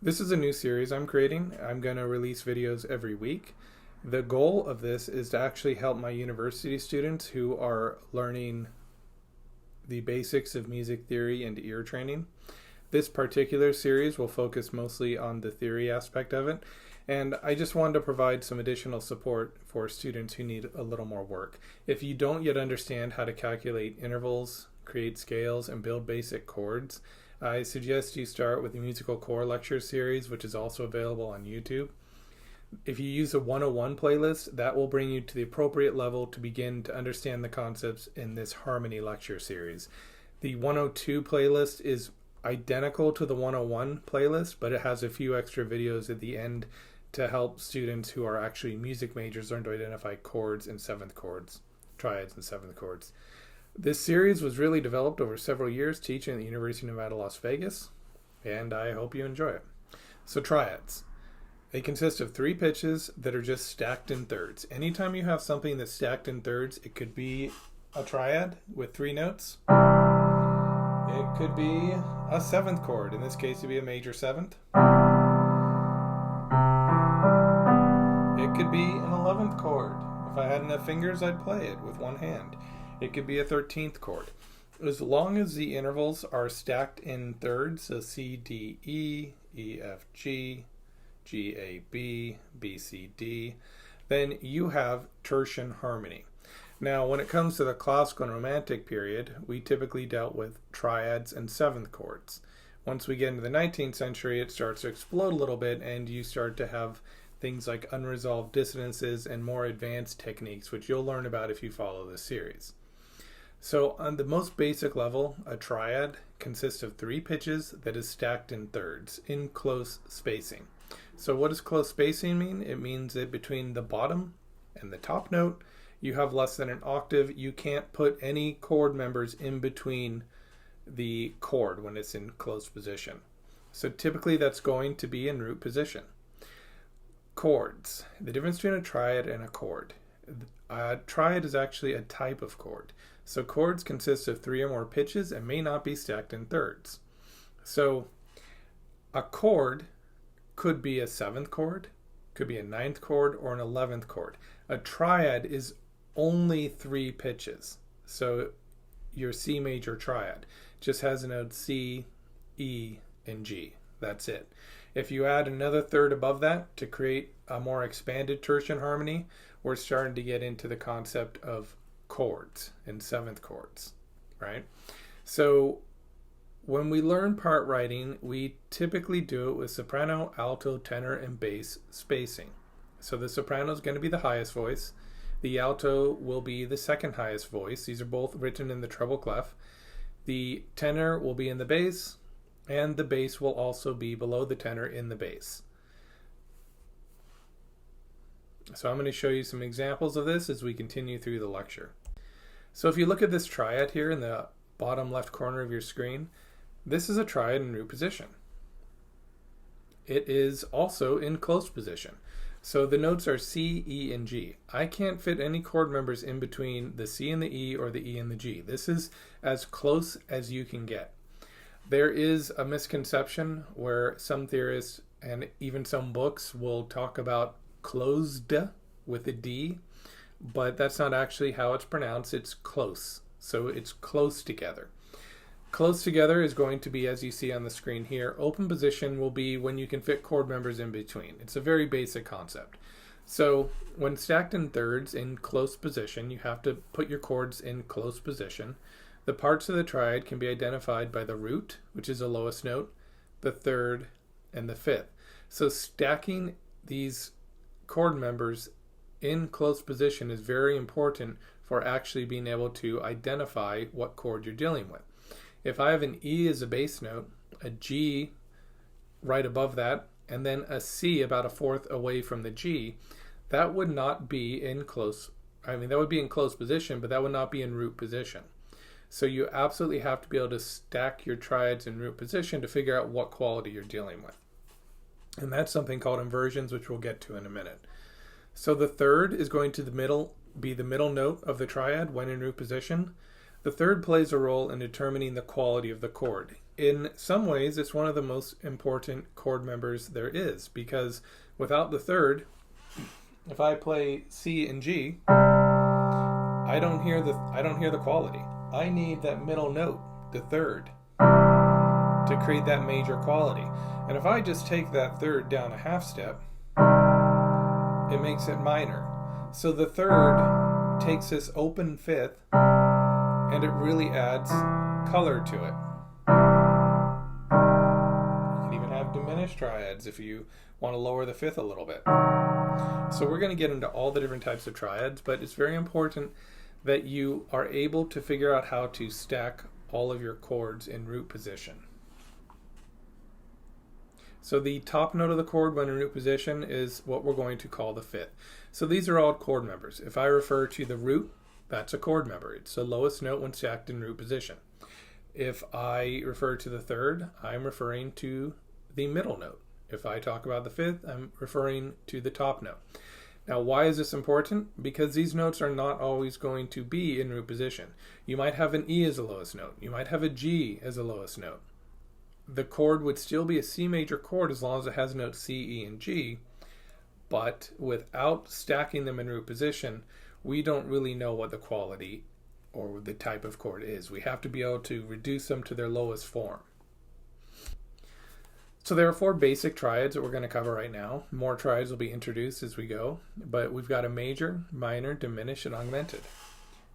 This is a new series I'm creating. I'm going to release videos every week. The goal of this is to actually help my university students who are learning the basics of music theory and ear training. This particular series will focus mostly on the theory aspect of it, and I just wanted to provide some additional support for students who need a little more work. If you don't yet understand how to calculate intervals, create scales, and build basic chords, I suggest you start with the Musical Core Lecture series, which is also available on YouTube. If you use a 101 playlist, that will bring you to the appropriate level to begin to understand the concepts in this Harmony Lecture series. The 102 playlist is identical to the 101 playlist, but it has a few extra videos at the end to help students who are actually music majors learn to identify chords and seventh chords, triads and seventh chords. This series was really developed over several years teaching at the University of Nevada, Las Vegas, and I hope you enjoy it. So triads. They consist of three pitches that are just stacked in thirds. Anytime you have something that's stacked in thirds, it could be a triad with three notes. It could be a seventh chord. In this case, it'd be a major seventh. It could be an 11th chord. If I had enough fingers, I'd play it with one hand. It could be a 13th chord. As long as the intervals are stacked in thirds, so C, D, E, E, F, G, G, A, B, B, C, D, then you have tertian harmony. Now, when it comes to the classical and romantic period, we typically dealt with triads and seventh chords. Once we get into the 19th century, it starts to explode a little bit, and you start to have things like unresolved dissonances and more advanced techniques, which you'll learn about if you follow this series. So on the most basic level, a triad consists of three pitches that is stacked in thirds in close spacing. So what does close spacing mean? It means that between the bottom and the top note, you have less than an octave. You can't put any chord members in between the chord when it's in close position. So typically that's going to be in root position. Chords. The difference between a triad and a chord. A triad is actually a type of chord. So chords consist of three or more pitches and may not be stacked in thirds. So a chord could be a seventh chord, could be a ninth chord, or an 11th chord. A triad is only three pitches. So your C major triad just has a note C, E, and G. That's it. If you add another third above that to create a more expanded tertian harmony, we're starting to get into the concept of chords and seventh chords, right? So when we learn part writing, we typically do it with soprano, alto, tenor, and bass spacing. So the soprano is going to be the highest voice. The alto will be the second highest voice. These are both written in the treble clef. The tenor will be in the bass, and the bass will also be below the tenor in the bass. So I'm going to show you some examples of this as we continue through the lecture. So if you look at this triad here in the bottom left corner of your screen, this is a triad in root position. It is also in close position. So the notes are C, E, and G. I can't fit any chord members in between the C and the E or the E and the G. This is as close as you can get. There is a misconception where some theorists and even some books will talk about closed with a D, but that's not actually how it's pronounced. It's close. So it's close together. Close together is going to be, as you see on the screen here. Open position will be when you can fit chord members in between. It's a very basic concept. So when stacked in thirds in close position, you have to put your chords in close position. The parts of the triad can be identified by the root, which is the lowest note, the third, and the fifth. So stacking these chord members in close position is very important for actually being able to identify what chord you're dealing with. If I have an E as a bass note, a G right above that, and then a C about a fourth away from the G, that would not be in close, that would be in close position, but that would not be in root position. So you absolutely have to be able to stack your triads in root position to figure out what quality you're dealing with. And that's something called inversions, which we'll get to in a minute. So the third is going to be the middle note of the triad when in root position. The third plays a role in determining the quality of the chord. In some ways, it's one of the most important chord members there is, because without the third, if I play C and G, I don't hear the quality. I need that middle note, the third, to create that major quality. And if I just take that third down a half step, it makes it minor. So the third takes this open fifth and it really adds color to it. You can even have diminished triads if you want to lower the fifth a little bit. So we're going to get into all the different types of triads, but it's very important that you are able to figure out how to stack all of your chords in root position. So the top note of the chord when in root position is what we're going to call the fifth. So these are all chord members. If I refer to the root, that's a chord member. It's the lowest note when stacked in root position. If I refer to the third, I'm referring to the middle note. If I talk about the fifth, I'm referring to the top note. Now, why is this important? Because these notes are not always going to be in root position. You might have an E as the lowest note. You might have a G as the lowest note. The chord would still be a C major chord as long as it has notes C, E, and G, but without stacking them in root position, we don't really know what the quality or the type of chord is. We have to be able to reduce them to their lowest form. So there are 4 basic triads that we're going to cover right now. More triads will be introduced as we go, but we've got a major, minor, diminished, and augmented.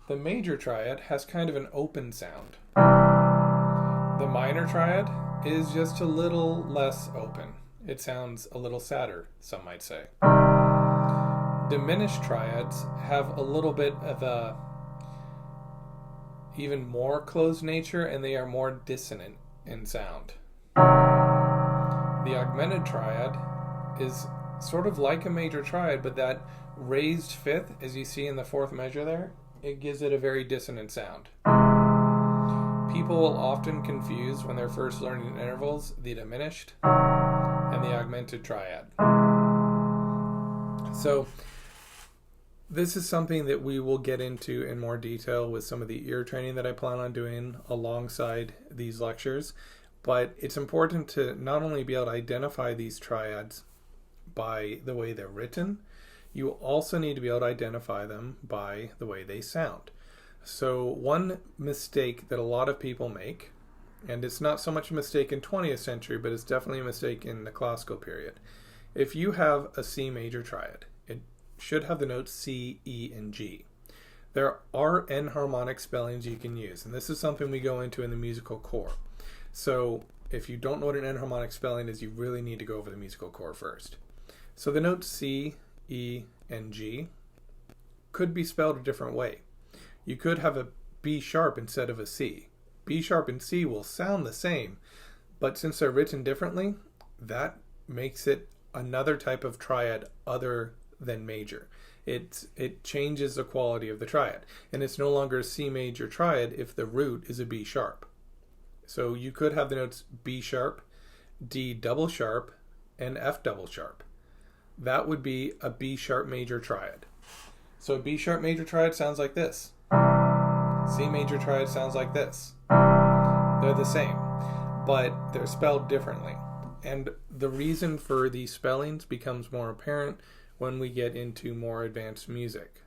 The major triad has kind of an open sound. The minor triad is just a little less open. It sounds a little sadder, some might say. Diminished triads have a little bit of a even more closed nature, and they are more dissonant in sound. The augmented triad is sort of like a major triad, but that raised fifth, as you see in the 4th measure there, it gives it a very dissonant sound. People will often confuse, when they're first learning intervals, the diminished and the augmented triad. So this is something that we will get into in more detail with some of the ear training that I plan on doing alongside these lectures. But it's important to not only be able to identify these triads by the way they're written, you also need to be able to identify them by the way they sound. So one mistake that a lot of people make, and it's not so much a mistake in 20th century, but it's definitely a mistake in the classical period. If you have a C major triad, it should have the notes C, E, and G. There are enharmonic spellings you can use, and this is something we go into in the musical core. So if you don't know what an enharmonic spelling is, you really need to go over the musical core first. So the notes C, E, and G could be spelled a different way. You could have a B sharp instead of a C. B sharp and C will sound the same, but since they're written differently, that makes it another type of triad other than major. It changes the quality of the triad, and it's no longer a C major triad if the root is a B sharp. So you could have the notes B sharp, D double sharp, and F double sharp. That would be a B sharp major triad. So a B sharp major triad sounds like this. C major triad sounds like this. They're the same, but they're spelled differently. And the reason for these spellings becomes more apparent when we get into more advanced music.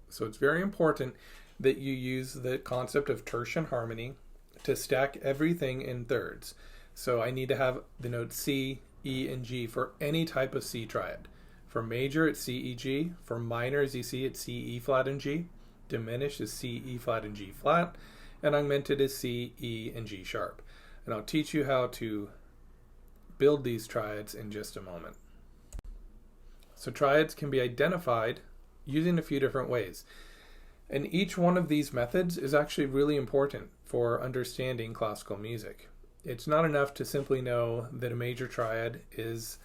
So it's very important that you use the concept of tertian harmony to stack everything in thirds. So I need to have the notes C, E, and G for any type of C triad. For major, it's C, E, G. For minor, as you see, it's C, E flat, and G. Diminished is C, E flat, and G flat. And augmented is C, E, and G sharp. And I'll teach you how to build these triads in just a moment. So triads can be identified using a few different ways. And each one of these methods is actually really important for understanding classical music. It's not enough to simply know that a major triad is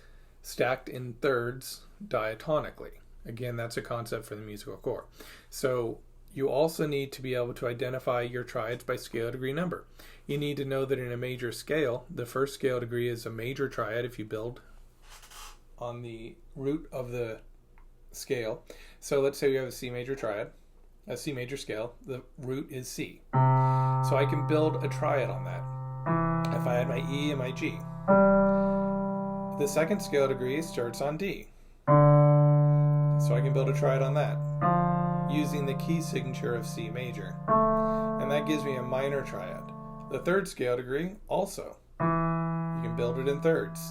stacked in thirds diatonically. Again, that's a concept for the musical core. So you also need to be able to identify your triads by scale degree number. You need to know that in a major scale, the first scale degree is a major triad if you build on the root of the scale. So let's say we have a C major triad, a C major scale, the root is C. So I can build a triad on that. A if I had my E and my G. The second scale degree starts on D. So I can build a triad on that using the key signature of C major. And that gives me a minor triad. The third scale degree also. You can build it in thirds.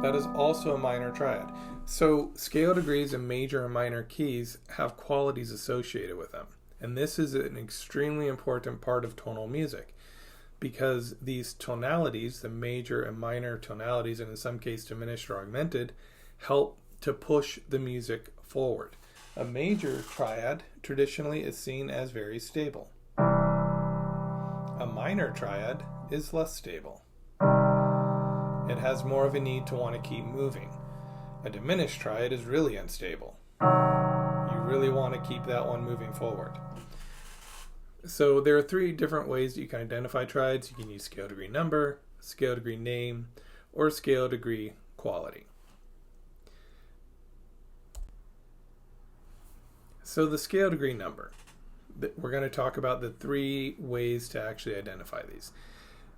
That is also a minor triad. So scale degrees in major and minor keys have qualities associated with them. And this is an extremely important part of tonal music, because these tonalities, the major and minor tonalities, and in some cases diminished or augmented, help to push the music forward. A major triad traditionally is seen as very stable. A minor triad is less stable. It has more of a need to want to keep moving. A diminished triad is really unstable. You really want to keep that one moving forward. So there are three different ways that you can identify triads. You can use scale degree number, scale degree name, or scale degree quality. So the scale degree number, we're going to talk about the three ways to actually identify these.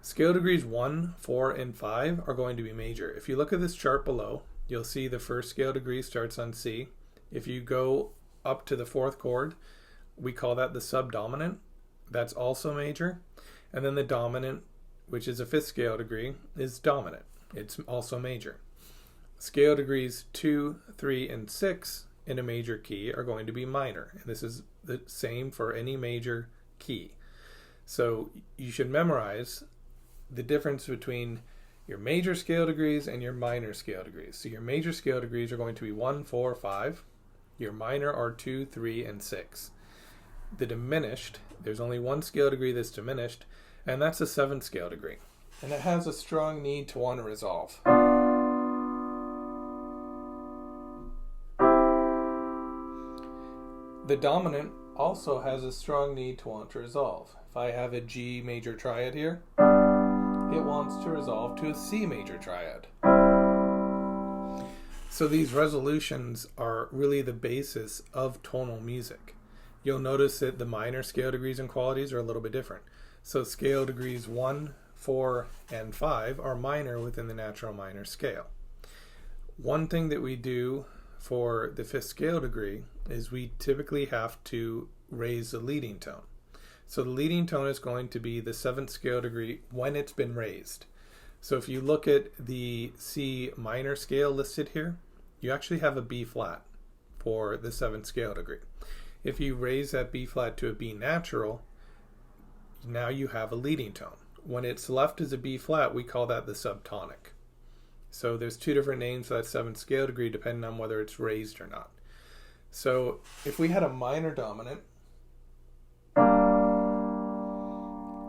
Scale degrees 1, 4, and 5 are going to be major. If you look at this chart below, you'll see the first scale degree starts on C. If you go up to the fourth chord, we call that the subdominant. That's also major. And then the dominant, which is a fifth scale degree, is dominant. It's also major. Scale degrees 2, 3, and 6 in a major key are going to be minor. And this is the same for any major key. So you should memorize the difference between your major scale degrees and your minor scale degrees. So your major scale degrees are going to be 1, 4, 5. Your minor are 2, 3, and 6. The diminished, there's only one scale degree that's diminished, and that's a 7th scale degree. And it has a strong need to want to resolve. The dominant also has a strong need to want to resolve. If I have a G major triad here, it wants to resolve to a C major triad. So these resolutions are really the basis of tonal music. You'll notice that the minor scale degrees and qualities are a little bit different. So scale degrees 1, 4, and 5 are minor within the natural minor scale. One thing that we do for the fifth scale degree is we typically have to raise the leading tone. So the leading tone is going to be the 7th scale degree when it's been raised. So if you look at the C minor scale listed here, you actually have a B flat for the 7th scale degree. If you raise that B flat to a B natural, now you have a leading tone. When it's left as a B flat, we call that the subtonic. So there's two different names for that 7th scale degree depending on whether it's raised or not. So if we had a minor dominant,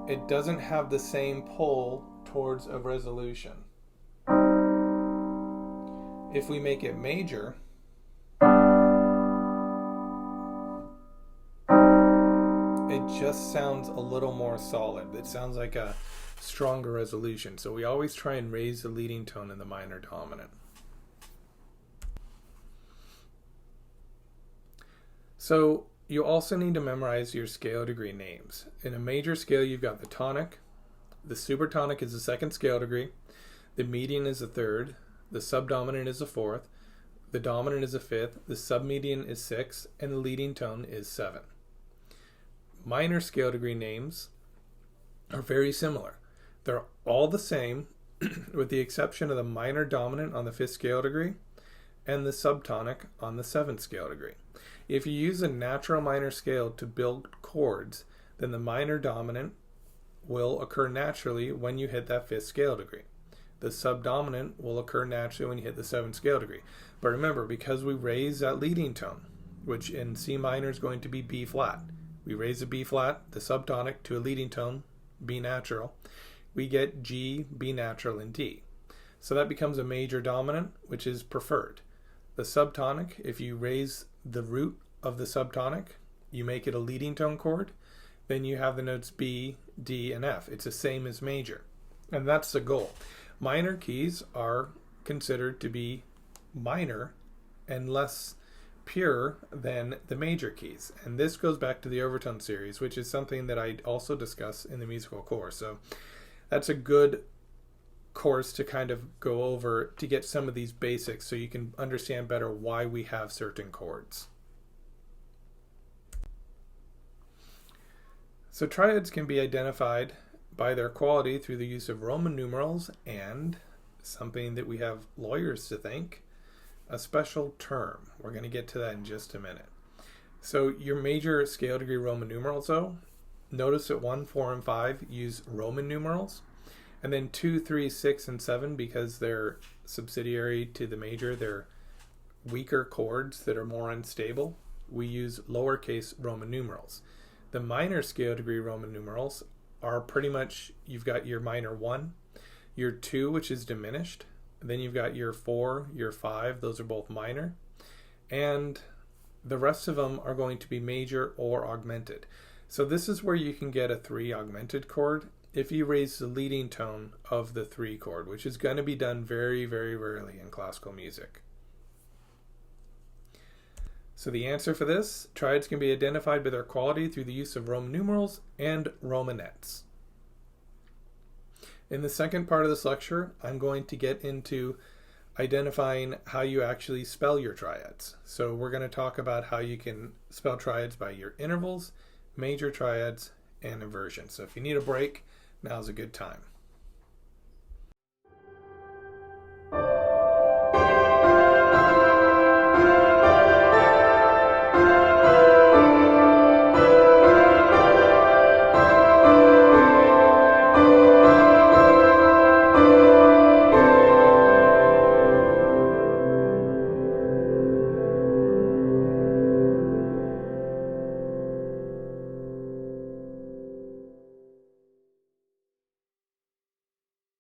it doesn't have the same pull towards a resolution. If we make it major, it just sounds a little more solid. It sounds like a stronger resolution. So we always try and raise the leading tone in the minor dominant. So you also need to memorize your scale degree names. In a major scale, you've got the tonic. The supertonic is the 2nd scale degree. The median is the 3rd. The subdominant is the 4th. The dominant is the 5th. The submedian is 6th. And the leading tone is 7. Minor scale degree names are very similar. They're all the same with the exception of the minor dominant on the 5th scale degree and the subtonic on the 7th scale degree. If you use a natural minor scale to build chords, then the minor dominant will occur naturally when you hit that 5th scale degree. The subdominant will occur naturally when you hit the 7th scale degree. But remember, because we raise that leading tone, which in C minor is going to be B flat, we raise the B flat, the subtonic, to a leading tone, B natural, we get G, B natural, and D. So that becomes a major dominant, which is preferred. The subtonic, if you raise the root of the subtonic, you make it a leading tone chord, then you have the notes B, D, and F. It's the same as major. And that's the goal. Minor keys are considered to be minor and less pure than the major keys. And this goes back to the overtone series, which is something that I also discuss in the musical course. So that's a good course to kind of go over to get some of these basics so you can understand better why we have certain chords. So triads can be identified by their quality through the use of Roman numerals and something that we have lawyers to thank, a special term. We're going to get to that in just a minute. So your major scale degree Roman numerals, though, notice that 1, 4, and 5 use Roman numerals, and then 2, 3, 6, and 7, because they're subsidiary to the major, they're weaker chords that are more unstable, we use lowercase Roman numerals. The minor scale degree Roman numerals are pretty much, you've got your minor 1, your 2, which is diminished, then you've got your 4, your 5, those are both minor, and the rest of them are going to be major or augmented. So this is where you can get a 3 augmented chord if you raise the leading tone of the 3 chord, which is going to be done very, very rarely in classical music. So the answer for this, triads can be identified by their quality through the use of Roman numerals and Romanets. In the second part of this lecture, I'm going to get into identifying how you actually spell your triads. So we're going to talk about how you can spell triads by your intervals, major triads, and inversion. So if you need a break, now's a good time.